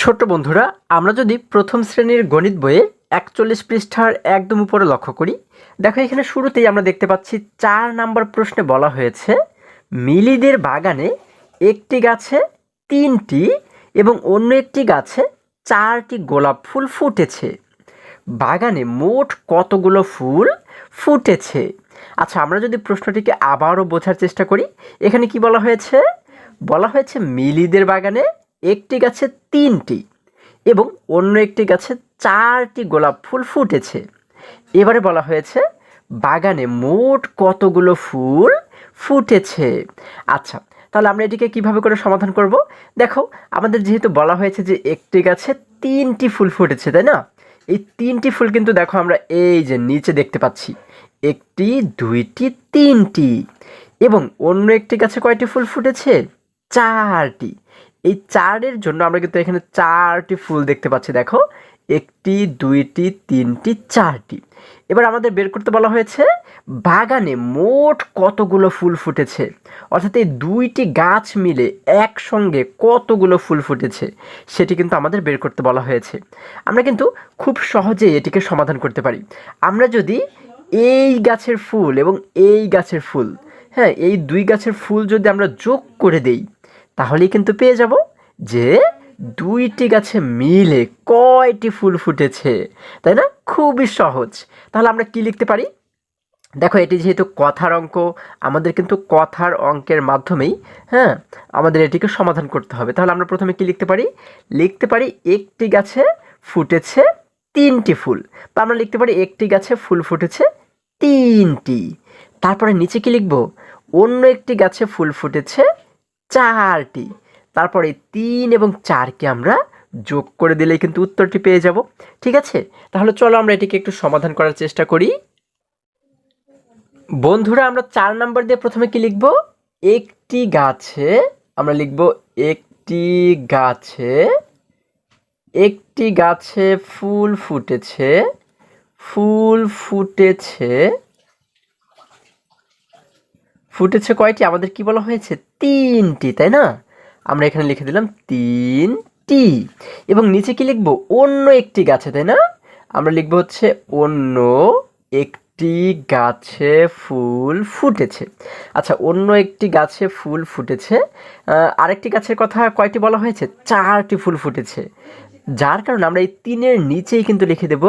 ছোট্ট বন্ধুরা, আমরা যদি প্রথম শ্রেণীর গণিত বইয়ে ৪১ পৃষ্ঠার একদম উপরে লক্ষ্য করি, দেখো এখানে শুরুতেই আমরা দেখতে পাচ্ছি ৪ নাম্বার প্রশ্নে বলা হয়েছে মিলিদের বাগানে একটি গাছে ৩টি এবং অন্য একটি গাছে ৪টি গোলাপ ফুল ফুটেছে। বাগানে মোট কতগুলো ফুল ফুটেছে? আচ্ছা, আমরা যদি প্রশ্নটিকে আবারও বোঝার চেষ্টা করি, এখানে কি বলা হয়েছে? বলা হয়েছে মিলিদের বাগানে একটি গাছে ৩টি এবং অন্য একটি গাছে ৪টি গোলাপ ফুল ফুটেছে। এবারে বলা হয়েছে বাগানে মোট কতগুলো ফুল ফুটেছে। আচ্ছা, তাহলে আমরা এটিকে কিভাবে করে সমাধান করব? দেখো, আমাদের যেহেতু বলা হয়েছে যে একটি গাছে ৩টি ফুল ফুটেছে, তাই না? এই ৩টি ফুল কিন্তু দেখো আমরা এই যে নিচে দেখতে পাচ্ছি, ১টি, ২টি, ৩টি। এবং অন্য একটি গাছে কয়টি ফুল ফুটেছে? ৪টি। এই ৪-এর জন্য আমরা কিন্তু এখানে ৪টি ফুল দেখতে পাচ্ছি। দেখো, ১টি, ২টি, ৩টি, ৪টি। এবার আমাদের বের করতে বলা হয়েছে বাগানে মোট কতগুলো ফুল ফুটেছে, অর্থাৎ এই ২টি গাছ মিলে একসঙ্গে কতগুলো ফুল ফুটেছে সেটি কিন্তু আমাদের বের করতে বলা হয়েছে। আমরা কিন্তু খুব সহজেই এটিকে সমাধান করতে পারি। আমরা যদি এই গাছের ফুল এবং এই গাছের ফুল, হ্যাঁ, এই ২ গাছের ফুল যদি আমরা যোগ করে দেই, তাহলেই কিন্তু পেয়ে যাব যে ২টি গাছে মিলে কয়টি ফুল ফুটেছে, তাই না? খুবই সহজ। তাহলে আমরা কি লিখতে পারি? দেখো, এটি যেহেতু কথার অঙ্ক, আমাদের কিন্তু কথার অঙ্কের মাধ্যমেই, হ্যাঁ, আমাদের এটিকে সমাধান করতে হবে। তাহলে আমরা প্রথমে কি লিখতে পারি? লিখতে পারি একটি গাছে ফুটেছে ৩টি ফুল, বা আমরা লিখতে পারি একটি গাছে ফুল ফুটেছে ৩টি। তারপরে নিচে কি লিখব? অন্য একটি গাছে ফুল ফুটেছে ৪টি। তারপরে ৩ এবং ৪কে আমরা যোগ করে দিলেই কিন্তু উত্তরটি পেয়ে যাব। ঠিক আছে? তাহলে চলো আমরা এটিকে একটু সমাধান করার চেষ্টা করি। বন্ধুরা, আমরা ৪ নাম্বার দিয়ে প্রথমে কি লিখব? একটি গাছে, আমরা লিখব একটি গাছে, একটি গাছে ফুল ফুটেছে, ফুল ফুটেছে, ফুটেছে কয়টি? আমাদের কি বলা হয়েছে? ৩টি, তাই না? আমরা এখানে লিখে দিলাম ৩টি। এবং নিচে কি লিখব? অন্য একটি গাছে, তাই না? আমরা লিখব হচ্ছে অন্য একটি গাছে ফুল ফুটেছে। আচ্ছা, অন্য একটি গাছে ফুল ফুটেছে, আরেকটি গাছের কথা কয়টি বলা হয়েছে? ৪টি ফুল ফুটেছে, যার কারণে আমরা এই ৩-এর নিচেই কিন্তু লিখে দেব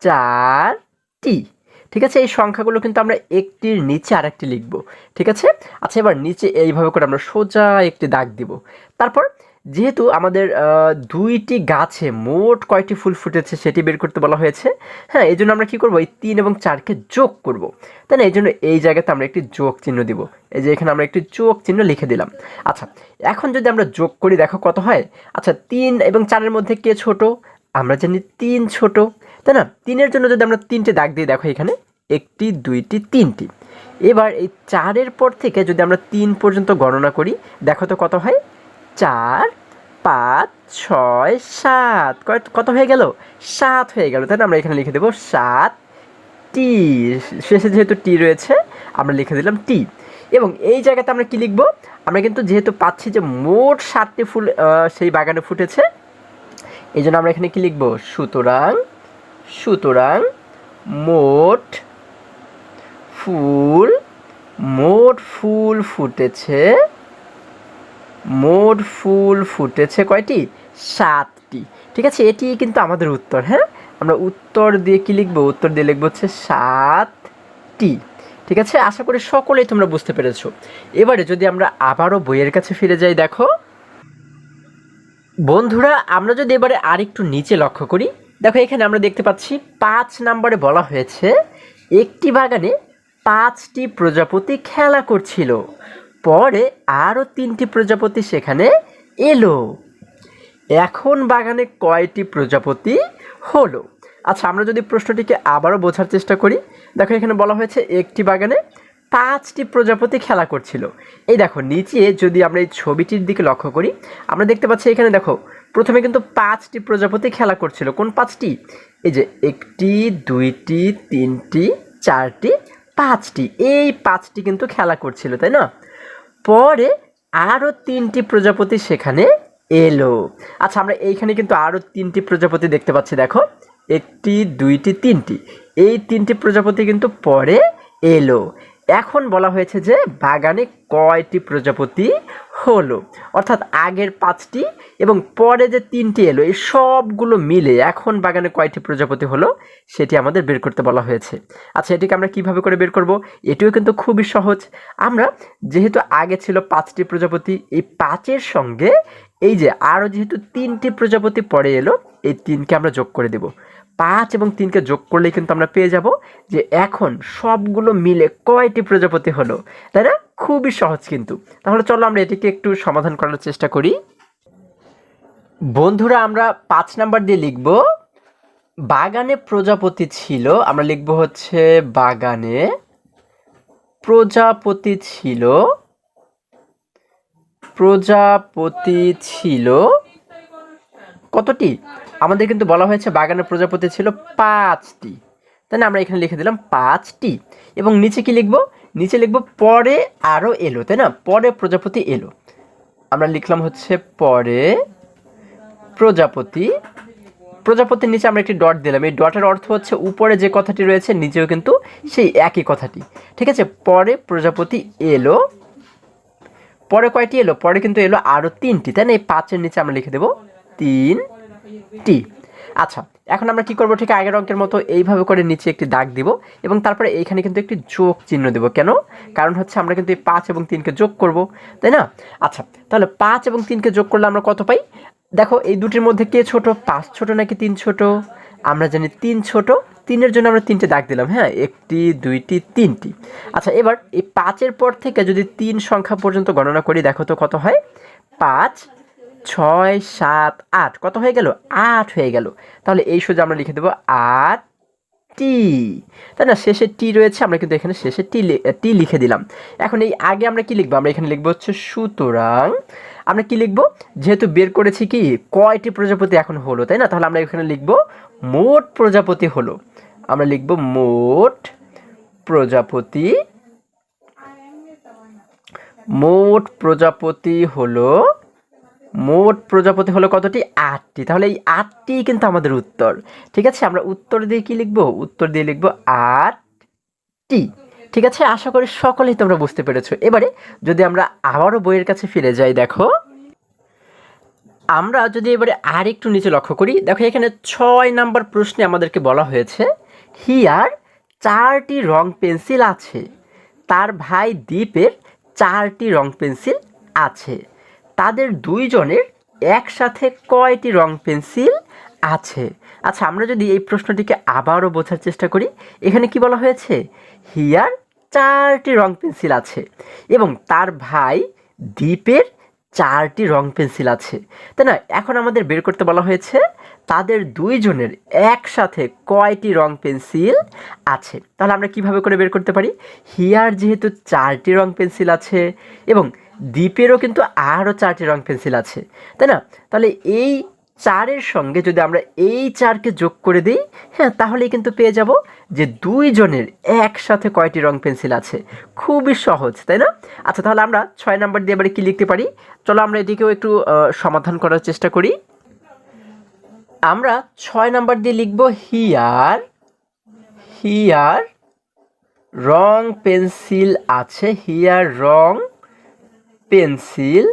৪টি। ঠিক আছে? এই সংখ্যাগুলো কিন্তু আমরা একটির নিচে আরেকটি লিখব। ঠিক আছে? আচ্ছা, এবার নিচে এইভাবে করে আমরা সোজা একটি দাগ দিব। তারপর যেহেতু আমাদের ২টি গাছে মোট কয়টি ফুল ফুটেছে সেটি বের করতে বলা হয়েছে, হ্যাঁ, এই জন্য আমরা কী করবো? এই ৩ এবং ৪কে যোগ করব, তাই না? এই জন্য এই জায়গাতে আমরা একটি যোগ চিহ্ন দিব। এই যে এখানে আমরা একটি যোগ চিহ্ন লিখে দিলাম। আচ্ছা, এখন যদি আমরা যোগ করি, দেখো কত হয়। আচ্ছা, ৩ এবং ৪-এর মধ্যে কে ছোট? আমরা জানি ৩ ছোট, তাই না? ৩-এর জন্য যদি আমরা ৩টে দাগ দিই, দেখো এখানে ১টি, ২টি, ৩টি। এবার এই ৪-এর পর থেকে যদি আমরা ৩ পর্যন্ত গণনা করি, দেখো তো কত হয়? ৪, ৫, ৬, ৭। কত হয়ে গেল? ৭ হয়ে গেল, তাই না? আমরা এখানে লিখে দেবো ৭টি। শেষে যেহেতু টি রয়েছে, আমরা লিখে দিলাম টি। এবং এই জায়গাতে আমরা কি লিখব? আমরা কিন্তু যেহেতু পাচ্ছি যে মোট ৭টি ফুল সেই বাগানে ফুটেছে, এই জন্য আমরা এখানে কি লিখব? সুতরাং সুতরাং মোট ফুল, মোট ফুল ফুটেছে, মোট ফুল ফুটেছে কয়টি? ৭টি। ঠিক আছে? এটি কিন্তু আমাদের উত্তর। হ্যাঁ, আমরা উত্তর দিয়ে কি লিখব? উত্তর দিয়ে লিখব হচ্ছে ৭টি। ঠিক আছে? আশা করি সকলেই তোমরা বুঝতে পেরেছো। এবারে যদি আমরা আবারও বইয়ের কাছে ফিরে যাই, দেখো বন্ধুরা, আমরা যদি এবারে আরেকটু নিচে লক্ষ্য করি, দেখো এখানে আমরা দেখতে পাচ্ছি ৫ নম্বরে বলা হয়েছে একটি বাগানে ৫টি প্রজাপতি খেলা করছিল, পরে আরও ৩টি প্রজাপতি সেখানে এলো। এখন বাগানে কয়টি প্রজাপতি হলো? আচ্ছা, আমরা যদি প্রশ্নটিকে আবারও বোঝার চেষ্টা করি, দেখো এখানে বলা হয়েছে একটি বাগানে ৫টি প্রজাপতি খেলা করছিল। এই দেখো নিচে যদি আমরা এই ছবিটির দিকে লক্ষ্য করি, আমরা দেখতে পাচ্ছি এখানে দেখো প্রথমে কিন্তু ৫টি প্রজাপতি খেলা করছিল। কোন ৫টি? এই যে ১টি, ২টি, ৩টি, ৪টি, ৫টি, এই ৫টি কিন্তু খেলা করছিল, তাই না? পরে আরও ৩টি প্রজাপতি সেখানে এলো। আচ্ছা, আমরা এইখানে কিন্তু আরও 3টি প্রজাপতি দেখতে পাচ্ছি, দেখো 1টি 2টি 3টি, এই 3টি প্রজাপতি কিন্তু পরে এলো। এখন বলা হয়েছে যে বাগানে কয়টি প্রজাপতি হলো, অর্থাৎ আগের 5টি এবং পরে যে 3টি এলো, এই সবগুলো মিলে এখন বাগানে কয়টি প্রজাপতি হলো সেটি আমাদের বের করতে বলা হয়েছে। আচ্ছা, এটিকে আমরা কিভাবে করে বের করব? এটিও কিন্তু খুবই সহজ। আমরা যেহেতু আগে ছিল 5টি প্রজাপতি, এই 5-এর সঙ্গে এই যে আরও যেহেতু 3টি প্রজাপতি পরে এলো, এই 3কে আমরা যোগ করে দেব। 5 এবং 3কে যোগ করলেই কিন্তু আমরা পেয়ে যাব যে এখন সবগুলো মিলে কয়টি প্রজাপতি হলো, তাই না? খুবই সহজ কিন্তু। তাহলে চলো আমরা এটিকে একটু সমাধান করার চেষ্টা করি। বন্ধুরা, আমরা 5 নাম্বার দিয়ে লিখব বাগানে প্রজাপতি ছিল। আমরা লিখব হচ্ছে বাগানে প্রজাপতি ছিল, প্রজাপতি ছিল কতটি? আমাদের কিন্তু বলা হয়েছে বাগানে প্রজাপতি ছিল 5টি, তাই না? আমরা এখানে লিখে দিলাম 5টি এবং নিচে কি লিখব? নিচে লিখব পরে আরও এলো, তাই না? পরে প্রজাপতি এলো। আমরা লিখলাম হচ্ছে পরে প্রজাপতি। প্রজাপতির নিচে আমরা একটি ডট দিলাম। এই ডটের অর্থ হচ্ছে উপরে যে কথাটি রয়েছে নিচেও কিন্তু সেই একই কথাটি, ঠিক আছে? পরে প্রজাপতি এলো। পরে কয়টি এলো? পরে কিন্তু এলো আরও 3টি, তাই না? এই 5-এর নিচে আমরা লিখে দেব 3টি। আচ্ছা, এখন আমরা কি করব? ঠিক আগের অঙ্কের মতো এইভাবে করে নিচে একটি দাগ দিব এবং তারপরে এইখানে কিন্তু একটি যোগ চিহ্ন দেব। কেন? কারণ হচ্ছে আমরা কিন্তু এই 5 এবং 3কে যোগ করব, তাই না? আচ্ছা, তাহলে 5 এবং 3কে যোগ করলে আমরা কত পাই? দেখো, এই দুটির মধ্যে কে ছোট? 5 ছোট নাকি 3 ছোট? আমরা জানি 3 ছোট। 3-এর জন্য আমরা 3টে দাগ দিলাম, হ্যাঁ, 1টি 2টি 3টি। আচ্ছা, এবার এই 5-এর পর থেকে যদি 3 সংখ্যা পর্যন্ত গণনা করি, দেখো তো কত হয়? 5 6 7 8, কত হয়ে গেল? 8 হয়ে গেল। তাহলে এই সোজা আমরা লিখে দেবো 8টি, তাই না? শেষে টি রয়েছে, আমরা কিন্তু এখানে শেষে টি লিখে দিলাম। এখন এই আগে আমরা কি লিখবো? আমরা এখানে লিখবো হচ্ছে সুতরাং। আমরা কি লিখবো? যেহেতু বের করেছি কি কয়টি প্রজাপতি এখন হলো, তাই না? তাহলে আমরা এখানে লিখবো মোট প্রজাপতি হলো। আমরা লিখবো মোট প্রজাপতি, মোট প্রজাপতি হলো, মোট প্রজাপতি হলো কতটি? 8টি। তাহলে এই 8টি কিন্তু আমাদের উত্তর, ঠিক আছে? আমরা উত্তর দিয়ে কি লিখবো? উত্তর দিয়ে লিখবো 8টি, ঠিক আছে? আশা করি সকলেই তোমরা বুঝতে পেরেছো। এবারে যদি আমরা আবারও বইয়ের কাছে ফিরে যাই, দেখো আমরা যদি এবারে আর একটু নিচে লক্ষ্য করি, দেখো এখানে 6 নাম্বার প্রশ্নে আমাদেরকে বলা হয়েছে হিয়ার 4টি রং পেন্সিল আছে, তার ভাই দীপের 4টি রং পেন্সিল আছে, তাদের 2 জনের একসাথে কয়টি রং পেন্সিল আছে? আচ্ছা, আমরা যদি এই প্রশ্নটিকে আবারও বোঝার চেষ্টা করি, এখানে কি বলা হয়েছে? হিয়ার 4টি রং পেন্সিল আছে এবং তার ভাই দীপের 4টি রং পেন্সিল আছে, তাই না? এখন আমাদের বের করতে বলা হয়েছে তাদের 2 জনের একসাথে কয়টি রং পেন্সিল আছে। তাহলে আমরা কিভাবে করে বের করতে পারি? হিয়ার যেহেতু 4টি রং পেন্সিল আছে এবং দীপেরও কিন্তু আরও 4টি রং পেন্সিল আছে, তাই না? তাহলে এই 4-এর সঙ্গে যদি আমরা এই 4কে যোগ করে দিই, হ্যাঁ, তাহলেই কিন্তু পেয়ে যাব যে 2 জনের একসাথে কয়টি রং পেন্সিল আছে। খুবই সহজ, তাই না? আচ্ছা, তাহলে আমরা 6 নাম্বার দিয়ে এবারে কি লিখতে পারি? চলো আমরা এটিকেও একটু সমাধান করার চেষ্টা করি। আমরা 6 নাম্বার দিয়ে লিখব হিয়ার, হিয়ার রং পেন্সিল আছে, here wrong pencil,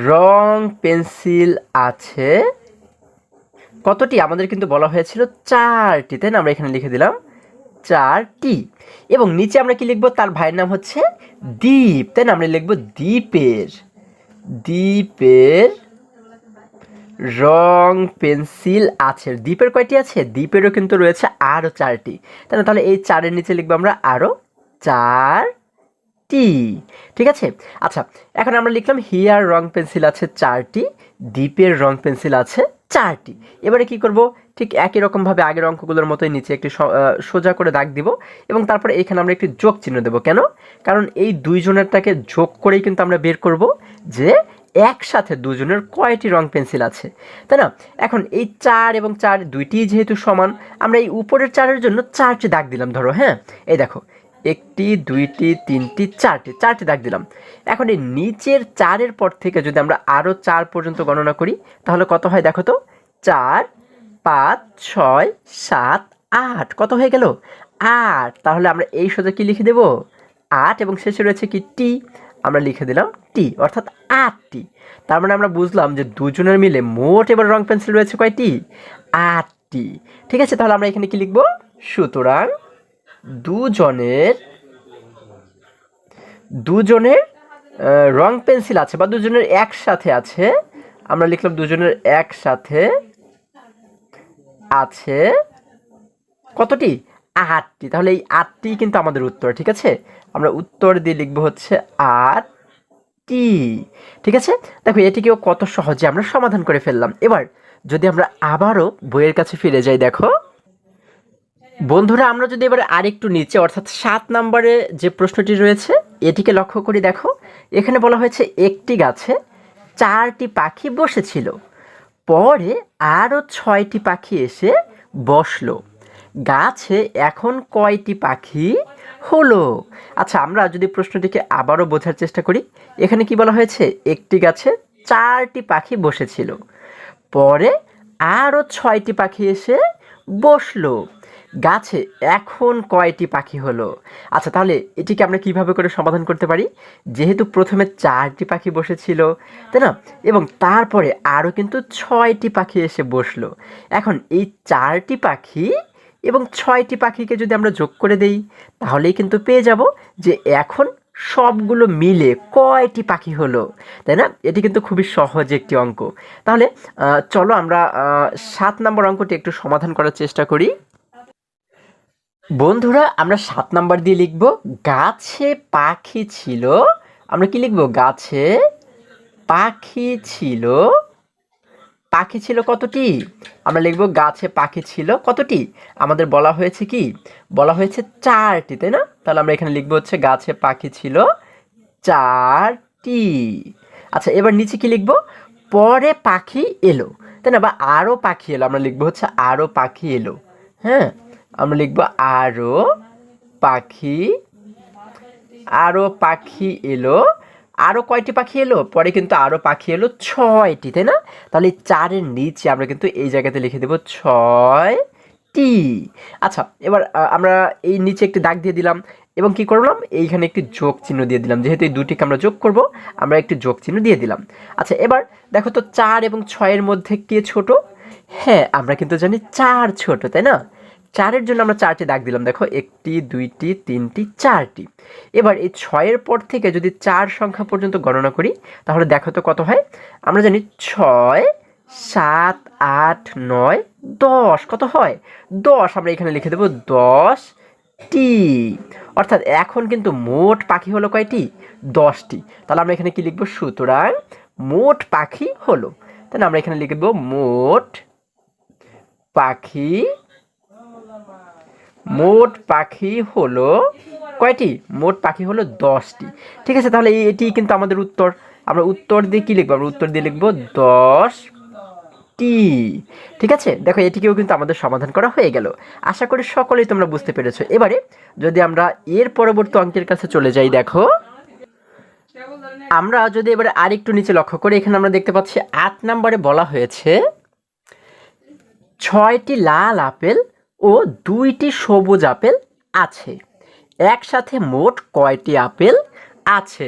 wrong pencil আছে কতটি? আমাদের কিন্তু বলা হয়েছিল 4টি, তাই না? আমরা এখানে লিখে দিলাম 4টি এবং নিচে আমরা কি লিখবো? তার ভাইয়ের নাম হচ্ছে দীপ, তাই না? আমরা লিখবো দ্বীপের, দ্বীপের রং পেন্সিল আছে। দ্বীপের কয়টি আছে? দ্বীপেরও কিন্তু রয়েছে আরও 4টি, তাই না? তাহলে এই 4-এর নিচে লিখবো আমরা আরও 4টি, ঠিক আছে? আচ্ছা, এখন আমরা লিখলাম হিয়ার রং পেন্সিল আছে 4টি, দ্বীপের রং পেন্সিল আছে 4টি। এবারে কি করব? ঠিক একই রকমভাবে আগের অঙ্কগুলোর মতোই নিচে একটি সোজা করে দাগ দিব এবং তারপরে এখানে আমরা একটি যোগ চিহ্ন দেব। কেন? কারণ এই 2 জনেরটাকে যোগ করেই কিন্তু আমরা বের করব যে একসাথে 2 জনের কয়টি রং পেন্সিল আছে, তাই না? এখন এই 4 এবং 4 দুইটিই যেহেতু সমান, আমরা এই উপরের 4-এর জন্য 4টি দাগ দিলাম। ধরো, হ্যাঁ, এই দেখো একটি, দুইটি, তিনটি, চারটি দাগ দিলাম। এখন এই নিচের 4-এর পর থেকে যদি আমরা আরও 4 পর্যন্ত গণনা করি তাহলে কত হয় দেখো তো? 4, 5, 6, 7, 8 কত হয়ে গেল? 8। তাহলে আমরা এই সোজা কি লিখে দেব? 8 এবং শেষে রয়েছে কি টি, আমরা লিখে দিলাম টি, অর্থাৎ 8টি। তার মানে আমরা বুঝলাম যে দুজনের মিলে মোট এবার রং পেন্সিল রয়েছে কয়টি? 8টি। ঠিক আছে, তাহলে আমরা এখানে কি লিখব? সুতরাং দুজনের রং পেন্সিল আছে বা দুজনের একসাথে আছে, আমরা লিখলাম দুজনের একসাথে আছে কতটি? 8টি। তাহলে এই 8টি কিন্তু আমাদের উত্তর। ঠিক আছে, আমরা উত্তর দিয়ে লিখবো হচ্ছে 8টি। ঠিক আছে, দেখো এটিকেও কত সহজে আমরা সমাধান করে ফেললাম। এবার যদি আমরা আবারও বইয়ের কাছে ফিরে যাই, দেখো বন্ধুরা, আমরা যদি এবারে আরেকটু নিচে অর্থাৎ 7 নম্বরে যে প্রশ্নটি রয়েছে এটিকে লক্ষ্য করি, দেখো এখানে বলা হয়েছে একটি গাছে 4টি পাখি বসেছিল, পরে আরও 6টি পাখি এসে বসলো, গাছে এখন কয়টি পাখি হলো? আচ্ছা, আমরা যদি প্রশ্নটিকে আবারও বোঝার চেষ্টা করি, এখানে কি বলা হয়েছে? একটি গাছে 4টি পাখি বসেছিল, পরে আরও 6টি পাখি এসে বসলো, গাছে এখন কয়টি পাখি হলো? আচ্ছা, তাহলে এটিকে আমরা কিভাবে করে সমাধান করতে পারি? যেহেতু প্রথমে 4টি পাখি বসেছিল, তাই না, এবং তারপরে আরও কিন্তু 6টি পাখি এসে বসলো, এখন এই 4টি পাখি এবং 6টি পাখিকে যদি আমরা যোগ করে দেই তাহলেই কিন্তু পেয়ে যাব যে এখন সবগুলো মিলে কয়টি পাখি হলো, তাই না? এটি কিন্তু খুবই সহজ একটি অঙ্ক। তাহলে চলো আমরা 7 নম্বর অঙ্কটি একটু সমাধান করার চেষ্টা করি। বন্ধুরা, আমরা 7 নাম্বার দিয়ে লিখব গাছে পাখি ছিল। আমরা কি লিখব? গাছে পাখি ছিল। পাখি ছিল কতটি? আমরা লিখব গাছে পাখি ছিল কতটি? আমাদের বলা হয়েছে কি? বলা হয়েছে 4টি, তাই না? তাহলে আমরা এখানে লিখব হচ্ছে গাছে পাখি ছিল 4টি। আচ্ছা, এবার নিচে কি লিখব? পরে পাখি এলো, তাই না, বা আরও পাখি এলো, আমরা লিখব হচ্ছে আরও পাখি এলো। হ্যাঁ, আমরা লিখব আরও পাখি এলো। আরও কয়টি পাখি এলো? পরে কিন্তু আরও পাখি এলো 6টি, তাই না? তাহলে 4-এর নিচে আমরা কিন্তু এই জায়গাতে লিখে দেব 6টি। আচ্ছা, এবার আমরা এই নিচে একটি দাগ দিয়ে দিলাম এবং কি করলাম? এইখানে একটি যোগ চিহ্ন দিয়ে দিলাম, যেহেতু এই দুটিকে আমরা যোগ করব, আমরা একটি যোগ চিহ্ন দিয়ে দিলাম। আচ্ছা, এবার দেখো তো 4 এবং 6-এর মধ্যে কে ছোট? হ্যাঁ, আমরা কিন্তু জানি 4 ছোট, তাই না? 4-এর জন্য আমরা 4টি দাগ দিলাম, দেখো 1টি, 2টি, 3টি, 4টি। এবার এই 6-এর পর থেকে যদি 4 সংখ্যা পর্যন্ত গণনা করি তাহলে দেখো তো কত হয়? আমরা জানি 6, 7, 8, 9, 10 কত হয়? 10। আমরা এখানে লিখে দেব 10টি। অর্থাৎ এখন কিন্তু মোট পাখি হলো কয়টি? 10টি। তাহলে আমরা এখানে কি লিখব? সুতরাং মোট পাখি হলো, তাহলে আমরা এখানে লিখব মোট পাখি হলো কয়টি? মোট পাখি হলো 10টি। ঠিক আছে, তাহলে এটি কিন্তু আমাদের উত্তর। আমরা উত্তর দিয়ে কি লিখবো? আমরা উত্তর দিয়ে লিখবো 10টি। ঠিক আছে, দেখো এটিকেও কিন্তু আমাদের সমাধান করা হয়ে গেল। আশা করি সকলেই তোমরা বুঝতে পেরেছো। এবারে যদি আমরা এর পরবর্তী অঙ্কের কাছে চলে যাই, দেখো আমরা যদি এবারে আরেকটু নিচে লক্ষ্য করি, এখানে আমরা দেখতে পাচ্ছি 8 নম্বরে বলা হয়েছে 6টি লাল আপেল ও 2টি সবুজ আপেল আছে, একসাথে মোট কয়টি আপেল আছে?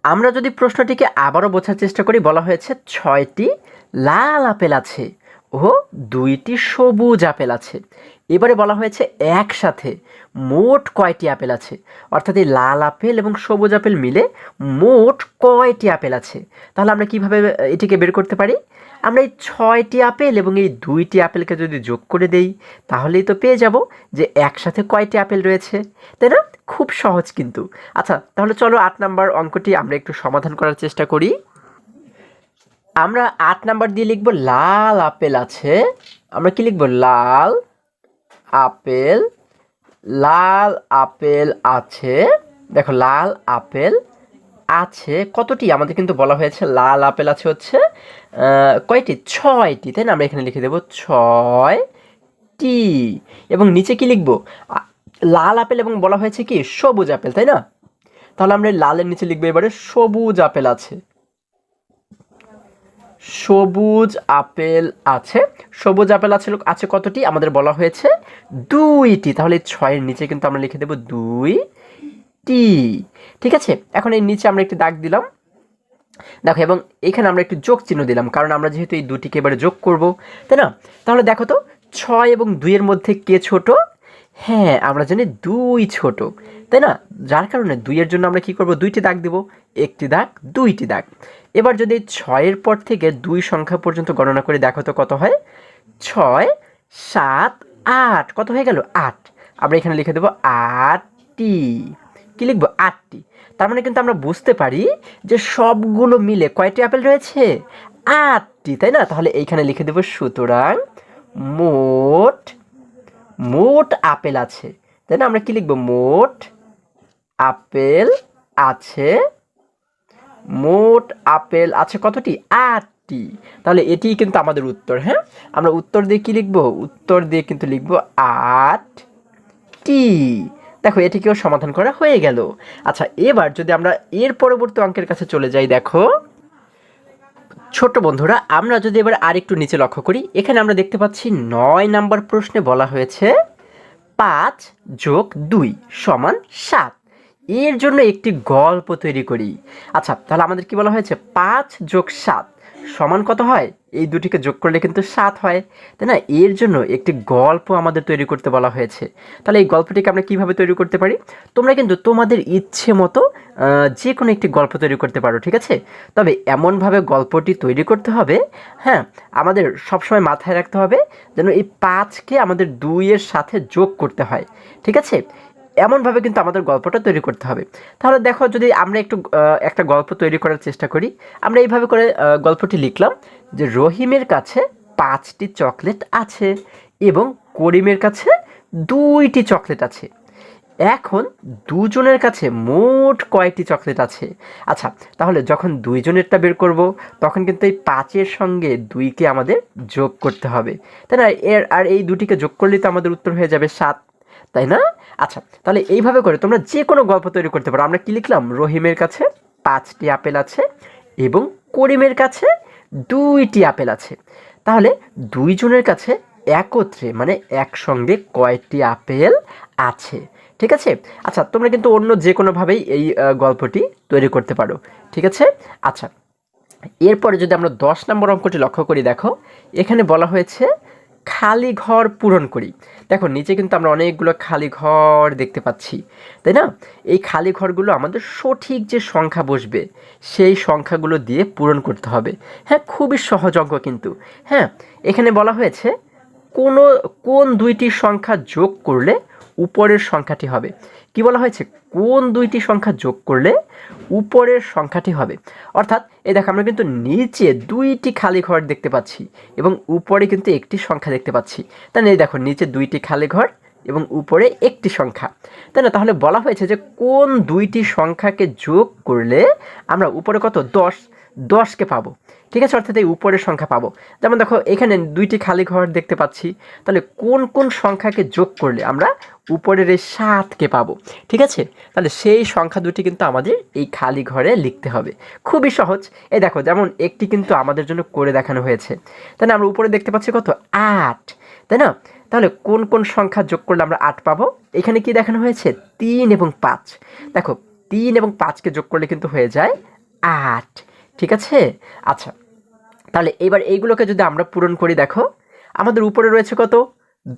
আমরা যদি প্রশ্নটিকে আবারও বোঝার চেষ্টা করি, বলা হয়েছে 6টি লাল আপেল আছে ও 2টি সবুজ আপেল আছে, এবারে বলা হয়েছে একসাথে মোট কয়টি আপেল আছে, অর্থাৎ এই লাল আপেল এবং সবুজ আপেল মিলে মোট কয়টি আপেল আছে। তাহলে আমরা কিভাবে এটিকে বের করতে পারি? আমরা এই 6টি আপেল এবং এই 2টি আপেলকে যদি যোগ করে দেই তাহলেই তো পেয়ে যাব যে একসাথে কয়টি আপেল রয়েছে, তাই না? খুব সহজ কিন্তু। আচ্ছা, তাহলে চলো 8 নাম্বার অঙ্কটি আমরা একটু সমাধান করার চেষ্টা করি। আমরা 8 নাম্বার দিয়ে লিখব লাল আপেল আছে। আমরা কি লিখব? লাল আপেল আছে। দেখো লাল আপেল আছে কতটি? আমাদের কিন্তু বলা হয়েছে লাল আপেল আছে হচ্ছে কয়টি? 6টি, তাই না? আমরা এখানে লিখে দেব 6টি এবং নিচে কি লিখব? লাল আপেল এবং বলা হয়েছে কি সবুজ আপেল, তাই না? তাহলে আমরা এই লালের নিচে লিখবো এবারে সবুজ আপেল আছে, সবুজ আপেল আছে। সবুজ আপেল আছে আছে কতটি? আমাদের বলা হয়েছে 2টি। তাহলে 6-এর নিচে কিন্তু আমরা লিখে দেব 2টি। ঠিক আছে, এখন এই নিচে আমরা একটি দাগ দিলাম, দেখো, এবং এখানে আমরা একটু যোগ চিহ্ন দিলাম, কারণ আমরা যেহেতু এই দুটিকে এবারে যোগ করব, তাই না? তাহলে দেখো তো 6 এবং 2-এর মধ্যে কে ছোট? হ্যাঁ, আমরা জানি 2 ছোট, তাই না? যার কারণে 2-এর জন্য আমরা কি করব? 2টি দাগ দেব, একটি দাগ, 2টি দাগ। এবার যদি 6-এর পর থেকে 2 সংখ্যা পর্যন্ত গণনা করে দেখো তো কত হয়? 6, 7, 8, কত হয়ে গেল? 8। আমরা এখানে লিখে দেব 8টি। কি লিখবো? 8টি। তার মানে কিন্তু আমরা বুঝতে পারি যে সবগুলো মিলে কয়টি আপেল রয়েছে? 8টি, তাই না? তাহলে এইখানে লিখে দেব সুতরাং মোট মোট আপেল আছে, তাই না? আমরা কি লিখবো? মোট আপেল আছে, মোট আপেল আছে কতটি? 8টি। তাহলে এটি কিন্তু আমাদের উত্তর। হ্যাঁ, আমরা উত্তর দিয়ে কি লিখবো? উত্তর দিয়ে কিন্তু লিখবো 8টি। দেখো, এটিকেও সমাধান করা হয়ে গেল। আচ্ছা, এবার যদি আমরা এর পরবর্তী অঙ্কের কাছে চলে যাই, দেখো ছোট বন্ধুরা, আমরা যদি এবার আরেকটু নিচে লক্ষ্য করি, এখানে আমরা দেখতে পাচ্ছি 9 নাম্বার প্রশ্নে বলা হয়েছে 5 + 2 = 7। এর জন্য একটি গল্প তৈরি করি। আচ্ছা, তাহলে আমাদের কি বলা হয়েছে? 5 + 7 সমান কত হয়? এই দুটিকে যোগ করলে কিন্তু 7 হয়, তাই না? এর জন্য একটি গল্প আমাদের তৈরি করতে বলা হয়েছে। তাহলে এই গল্পটিকে আমরা কিভাবে তৈরি করতে পারি? তোমরা কিন্তু তোমাদের ইচ্ছে মতো যে কোনো একটি গল্প তৈরি করতে পারো, ঠিক আছে? তবে এমনভাবে গল্পটি তৈরি করতে হবে, হ্যাঁ, আমাদের সবসময় মাথায় রাখতে হবে যেন এই 5কে আমাদের 2-এর সাথে যোগ করতে হয়, ঠিক আছে? এমনভাবে কিন্তু আমাদের গল্পটা তৈরি করতে হবে। তাহলে দেখো, যদি আমরা একটু একটা গল্প তৈরি করার চেষ্টা করি, আমরা এইভাবে করে গল্পটি লিখলাম যে রহিমের কাছে 5টি চকলেট আছে এবং করিমের কাছে 2টি চকলেট আছে। এখন দুজনের কাছে মোট কয়টি চকলেট আছে? আচ্ছা, তাহলে যখন দুইজনেরটা বের করব, তখন কিন্তু এই 5-এর সঙ্গে 2কে আমাদের যোগ করতে হবে, তাই না? আর এই দুটিকে যোগ করলেই তো আমাদের উত্তর হয়ে যাবে 7, তাই না? আচ্ছা, তাহলে এইভাবে করে তোমরা যে কোনো গল্প তৈরি করতে পারো। আমরা কি লিখলাম? রহিমের কাছে 5টি আপেল আছে এবং করিমের কাছে 2টি আপেল আছে। তাহলে দুইজনের কাছে একত্রে মানে একসঙ্গে কয়টি আপেল আছে? ঠিক আছে? আচ্ছা, তোমরা কিন্তু অন্য যে কোনোভাবেই এই গল্পটি তৈরি করতে পারো, ঠিক আছে? আচ্ছা, এরপরে যদি আমরা 10 নম্বর অঙ্কটি লক্ষ্য করি, দেখো এখানে বলা হয়েছে খালি ঘর পূরণ করি। দেখো, নিচে কিন্তু আমরা অনেকগুলো খালি ঘর দেখতে পাচ্ছি, তাই না? এই খালি ঘরগুলো আমাদের সঠিক যে সংখ্যা বসবে সেই সংখ্যাগুলো দিয়ে পূরণ করতে হবে। হ্যাঁ, খুবই সহজ অঙ্ক কিন্তু। হ্যাঁ, এখানে বলা হয়েছে কোন 2টি সংখ্যা যোগ করলে উপরের সংখ্যাটি হবে। কি বলা হয়েছে? কোন 2টি সংখ্যা যোগ করলে উপরের সংখ্যাটি হবে। অর্থাৎ এই দেখো, আমরা কিন্তু নিচে 2টি খালি ঘর দেখতে পাচ্ছি এবং উপরে কিন্তু একটি সংখ্যা দেখতে পাচ্ছি, তাই না? এই দেখো, নিচে 2টি খালি ঘর এবং উপরে একটি সংখ্যা, তাই না? তাহলে বলা হয়েছে যে কোন 2টি সংখ্যাকে যোগ করলে আমরা উপরে কত? 10কে পাবো, ঠিক আছে? অর্থাৎ এই উপরের সংখ্যা পাবো। যেমন দেখো, এখানে 2টি খালি ঘর দেখতে পাচ্ছি, তাহলে কোন কোন সংখ্যাকে যোগ করলে আমরা উপরের এই 7কে পাবো, ঠিক আছে? তাহলে সেই সংখ্যা দুটি কিন্তু আমাদের এই খালি ঘরে লিখতে হবে। খুবই সহজ। এই দেখো, যেমন একটি কিন্তু আমাদের জন্য করে দেখানো হয়েছে, তাই না? আমরা উপরে দেখতে পাচ্ছি কত? 8, তাই না? তাহলে কোন কোন সংখ্যা যোগ করলে আমরা 8 পাবো? এখানে কি দেখানো হয়েছে? 3 এবং 5। দেখো, 3 এবং 5কে যোগ করলে কিন্তু হয়ে যায় 8, ঠিক আছে? আচ্ছা, তাহলে এবার এইগুলোকে যদি আমরা পূরণ করি, দেখো আমাদের উপরে রয়েছে কত?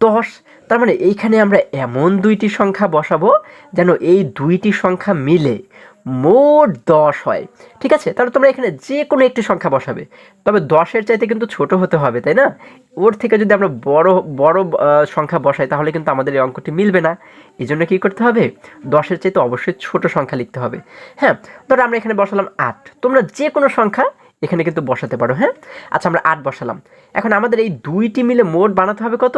10। তার মানে এইখানে আমরা এমন 2টি সংখ্যা বসাবো যেন এই 2টি সংখ্যা মিলে মোট 10 হয়, ঠিক আছে? তাহলে তোমরা এখানে যে কোনো একটি সংখ্যা বসাবে, তবে 10-এর চাইতে কিন্তু ছোট হতে হবে, তাই না? ওর থেকে যদি আমরা বড় বড় সংখ্যা বসাই, তাহলে কিন্তু আমাদের এই অঙ্কটি মিলবে না। এই জন্য কী করতে হবে? 10-এর চাইতে অবশ্যই ছোট সংখ্যা লিখতে হবে। হ্যাঁ, ধরো আমরা এখানে বসালাম 8, তোমরা যে কোনো সংখ্যা এখানে কিন্তু বসাতে পারো। হ্যাঁ, আচ্ছা, আমরা 8 বসালাম। এখন আমাদের এই 2টি মিলে মোট বানাতে হবে কত?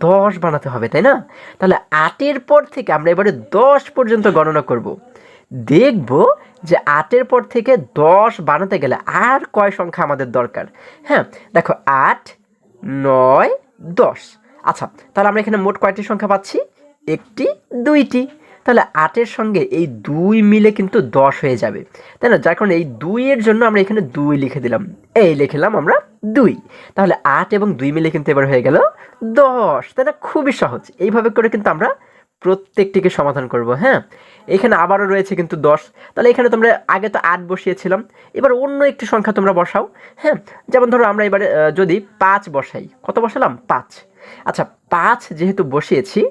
10 বানাতে হবে, তাই না? তাহলে 8-এর পর থেকে আমরা এবারে 10 পর্যন্ত গণনা করব। দেখব যে 8-এর পর থেকে 10 বানাতে গেলে আর কয় সংখ্যা আমাদের দরকার। হ্যাঁ, দেখো 8, 9, 10। আচ্ছা, তাহলে আমরা এখানে মোট কয়টি সংখ্যা পাচ্ছি? একটি, দুইটি। তাহলে 8-এর সঙ্গে এই 2 মিলে কিন্তু 10 হয়ে যাবে, তাই না? যার কারণে এই 2-এর জন্য আমরা এখানে 2 লিখে দিলাম, এই লিখলাম আমরা 2। তাহলে 8 এবং 2 মিলে কিন্তু এবার হয়ে গেল 10, তাই না? খুবই সহজ। এইভাবে করে কিন্তু আমরা প্রত্যেকটিকে সমাধান করব। হ্যাঁ, এখানে আবারও রয়েছে কিন্তু 10। তাহলে এখানে তোমরা আগে তো 8 বসিয়েছিলাম, এবার অন্য একটি সংখ্যা তোমরা বসাও। হ্যাঁ, যেমন ধরো আমরা এবারে যদি 5 বসাই, কত বসালাম? 5। আচ্ছা, 5 যেহেতু বসিয়েছি,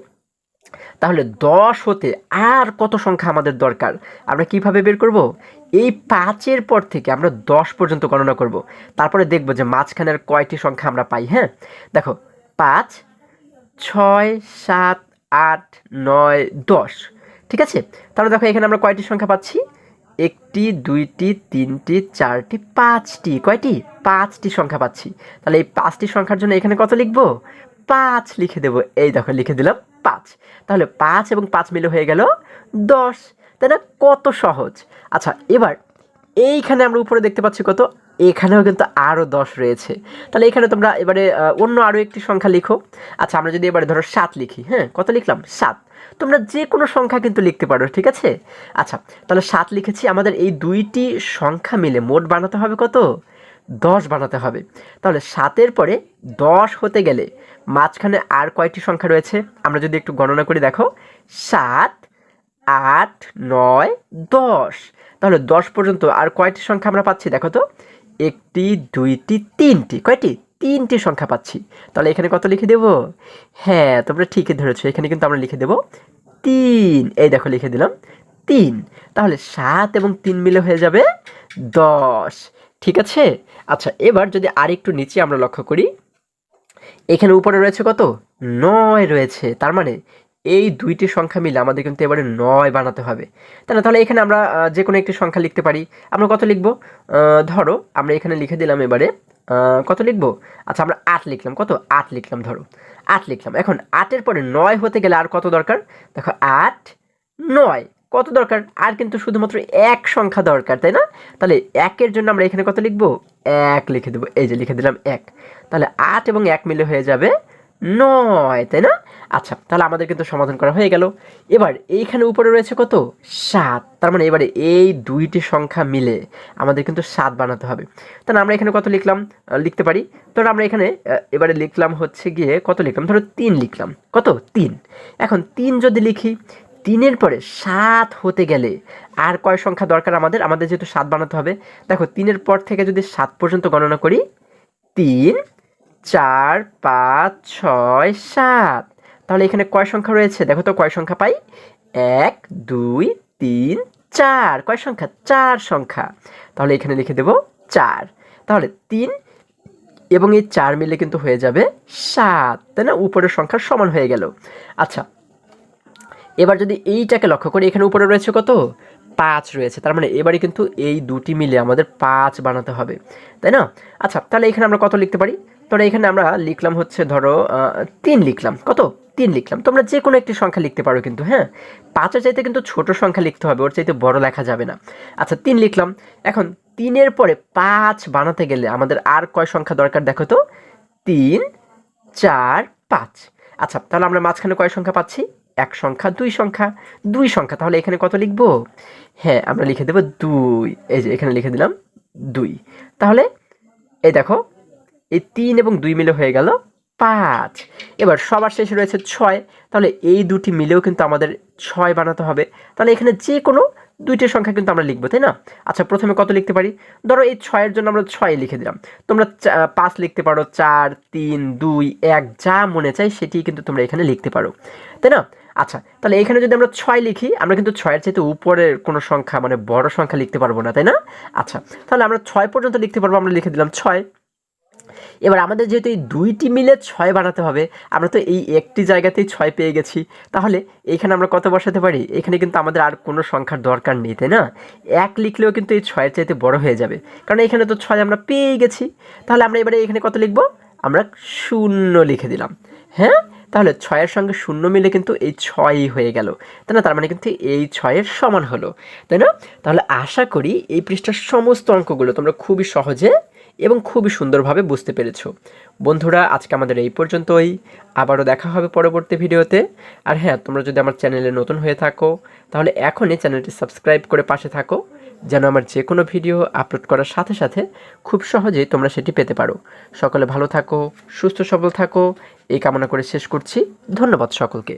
তাহলে 10 হতে আর কত সংখ্যা আমাদের দরকার আমরা কিভাবে বের করব? এই 5-এর পর থেকে আমরা 10 পর্যন্ত গণনা করব, তারপরে দেখব যে মাঝখানের কয়টি সংখ্যা আমরা পাই। হ্যাঁ, দেখো 5, 6, 7, 8, 9, 10। ঠিক আছে, তাহলে দেখো এখানে আমরা কয়টি সংখ্যা পাচ্ছি? একটি, দুইটি, তিনটি, চারটি, 5টি। কয়টি? 5টি সংখ্যা পাচ্ছি। তাহলে এই 5টি সংখ্যার জন্য এখানে কত লিখব? 5 লিখে দেব। এই দেখো লিখে দিলাম 5। তাহলে 5 এবং 5 মিলে হয়ে গেল 10, তাই না? কত সহজ। আচ্ছা, এবার এইখানে আমরা উপরে দেখতে পাচ্ছি কত, এখানেও কিন্তু আরও 10 রয়েছে। তাহলে এখানে তোমরা এবারে অন্য আরও একটি সংখ্যা লিখো। আচ্ছা, আমরা যদি এবারে ধরো 7 লিখি। হ্যাঁ, কত লিখলাম? 7। তোমরা যে কোনো সংখ্যা কিন্তু লিখতে পারো, ঠিক আছে? আচ্ছা, তাহলে 7 লিখেছি। আমাদের এই দুইটি সংখ্যা মিলে মোট বানাতে হবে কত? 10 বানাতে হবে। তাহলে 7-এর পরে 10 হতে গেলে মাঝখানে আর কয়টি সংখ্যা রয়েছে আমরা যদি একটু গণনা করি, দেখো 7, 8, 9, 10। তাহলে 10 পর্যন্ত আর কয়টি সংখ্যা আমরা পাচ্ছি দেখো তো? একটি, দুইটি, তিনটি। কয়টি? 3টি সংখ্যা পাচ্ছি। তাহলে এখানে কত লিখে দেব? হ্যাঁ, তোমরা ঠিকই ধরেছো, এখানে কিন্তু আমরা লিখে দেব 3। এই দেখো লিখে দিলাম 3। তাহলে 7 এবং 3 মিলে হয়ে যাবে 10। ঠিক আছে। আচ্ছা, এবার যদি আরেকটু নিচে আমরা লক্ষ্য করি, এখানে উপরে রয়েছে কত? 9 রয়েছে। তার মানে এই দুইটি সংখ্যা মিলে আমাদের কিন্তু এবারে 9 বানাতে হবে, তাই না? তাহলে এখানে আমরা যে কোনো একটি সংখ্যা লিখতে পারি। আমরা কত লিখব? ধরো আমরা এখানে লিখে দিলাম এবারে কত লিখব? আচ্ছা, আমরা 8 লিখলাম। কত? 8 লিখলাম, ধরো 8 লিখলাম। এখন 8-এর পরে 9 হতে গেলে আর কত দরকার? দেখো 8, 9 কত দরকার? আর কিন্তু শুধুমাত্র এক সংখ্যা দরকার, তাই না? তাহলে 1-এর জন্য আমরা এখানে কত লিখব? 1 লিখে দেবো। এই যে লিখে দিলাম 1। তাহলে 8 এবং 1 মিলে হয়ে যাবে 9, তাই না? আচ্ছা, তাহলে আমাদের কিন্তু সমাধান করা হয়ে গেল। এবার এইখানে উপরে রয়েছে কত? 7। তার মানে এবারে এই দুইটি সংখ্যা মিলে আমাদের কিন্তু 7 বানাতে হবে। তাহলে আমরা এখানে কত লিখলাম? লিখতে পারি। ধরো আমরা এখানে এবারে লিখলাম হচ্ছে গিয়ে কত লিখলাম? ধরো 3 লিখলাম। কত? 3। এখন 3 যদি লিখি, 3-এর পরে 7 হতে গেলে আর কয় সংখ্যা দরকার আমাদের? আমাদের যেহেতু 7 বানাতে হবে, দেখো 3-এর পর থেকে যদি 7 পর্যন্ত গণনা করি, 3, 4, 5, 6, 7। তাহলে এখানে কয় সংখ্যা রয়েছে দেখো তো? কয় সংখ্যা পাই? 1, 2, 3, 4। কয় সংখ্যা? 4 সংখ্যা। তাহলে এখানে লিখে দেব 4। তাহলে 3 এবং এই 4 মিলে কিন্তু হয়ে যাবে 7, তাই না? উপরের সংখ্যার সমান হয়ে গেল। আচ্ছা, এবার যদি এইটাকে লক্ষ্য করি, এখানে উপরে রয়েছে কত? 5 রয়েছে। তার মানে এবারে কিন্তু এই দুটি মিলে আমাদের 5 বানাতে হবে, তাই না? আচ্ছা, তাহলে এখানে আমরা কত লিখতে পারি? তাহলে এখানে আমরা লিখলাম হচ্ছে ধরো 3 লিখলাম। কত? 3 লিখলাম। তোমরা যে কোনো একটি সংখ্যা লিখতে পারো কিন্তু। হ্যাঁ, 5-এর চাইতে কিন্তু ছোট সংখ্যা লিখতে হবে, ওর চাইতে বড় লেখা যাবে না। আচ্ছা, 3 লিখলাম। এখন 3-এর পরে 5 বানাতে গেলে আমাদের আর কয় সংখ্যা দরকার দেখো তো? 3, 4, 5। আচ্ছা, তাহলে আমরা মাঝখানে কয় সংখ্যা পাচ্ছি? 1 সংখ্যা, 2 সংখ্যা, 2 সংখ্যা। তাহলে এখানে কত লিখব? হ্যাঁ, আমরা লিখে দেব 2। এই যে এখানে লিখে দিলাম 2। তাহলে এই দেখো, এই 3 এবং 2 মিলে হয়ে গেল 5। এবার সবার শেষে রয়েছে 6। তাহলে এই দুটি মিলেও কিন্তু আমাদের 6 বানাতে হবে। তাহলে এখানে যে কোনো দুইটি সংখ্যা কিন্তু আমরা লিখবো, তাই না? আচ্ছা, প্রথমে কত লিখতে পারি? ধরো এই 6-এর জন্য আমরা 6 লিখে দিলাম। তোমরা 5 লিখতে পারো, 4, 3, 2, 1 যা মনে চাই সেটি কিন্তু তোমরা এখানে লিখতে পারো, তাই না? আচ্ছা, তাহলে এখানে যদি আমরা 6 লিখি, আমরা কিন্তু 6-এর চাইতে উপরের কোনো সংখ্যা মানে বড় সংখ্যা লিখতে পারবো না, তাই না? আচ্ছা, তাহলে আমরা 6 পর্যন্ত লিখতে পারবো। আমরা লিখে দিলাম 6। এবার আমাদের যেহেতু এই দুইটি মিলে 6 বানাতে হবে, আমরা তো এই একটি জায়গাতেই 6 পেয়ে গেছি। তাহলে এইখানে আমরা কত বসাতে পারি? এখানে কিন্তু আমাদের আর কোনো সংখ্যার দরকার নেই, তাই না? 1 লিখলেও কিন্তু এই 6-এর চাইতে বড় হয়ে যাবে, কারণ এখানে তো 6 আমরা পেয়ে গেছি। তাহলে আমরা এবারে এখানে কত লিখব? আমরা 0 লিখে দিলাম। হ্যাঁ, তাহলে 6-এর সঙ্গে 0 মিলে কিন্তু এই 6ই হয়ে গেল, তাই না? তার মানে কিন্তু এই 6-এর সমান হলো, তাই না? তাহলে আশা করি এই পৃষ্ঠার সমস্ত অঙ্কগুলো তোমরা খুবই সহজে এবং খুবই সুন্দরভাবে বুঝতে পেরেছো। বন্ধুরা, আজকে আমাদের এই পর্যন্তই। আবারও দেখা হবে পরবর্তী ভিডিওতে। আর হ্যাঁ, তোমরা যদি আমার চ্যানেলে নতুন হয়ে থাকো তাহলে এখনই চ্যানেলটি সাবস্ক্রাইব করে পাশে থাকো, যেন আমার যে কোনো ভিডিও আপলোড করার সাথে সাথে খুব সহজেই তোমরা সেটি পেতে পারো। সকলে ভালো থাকো, সুস্থ সবল থাকো, এই কামনা করে শেষ করছি। ধন্যবাদ সকলকে।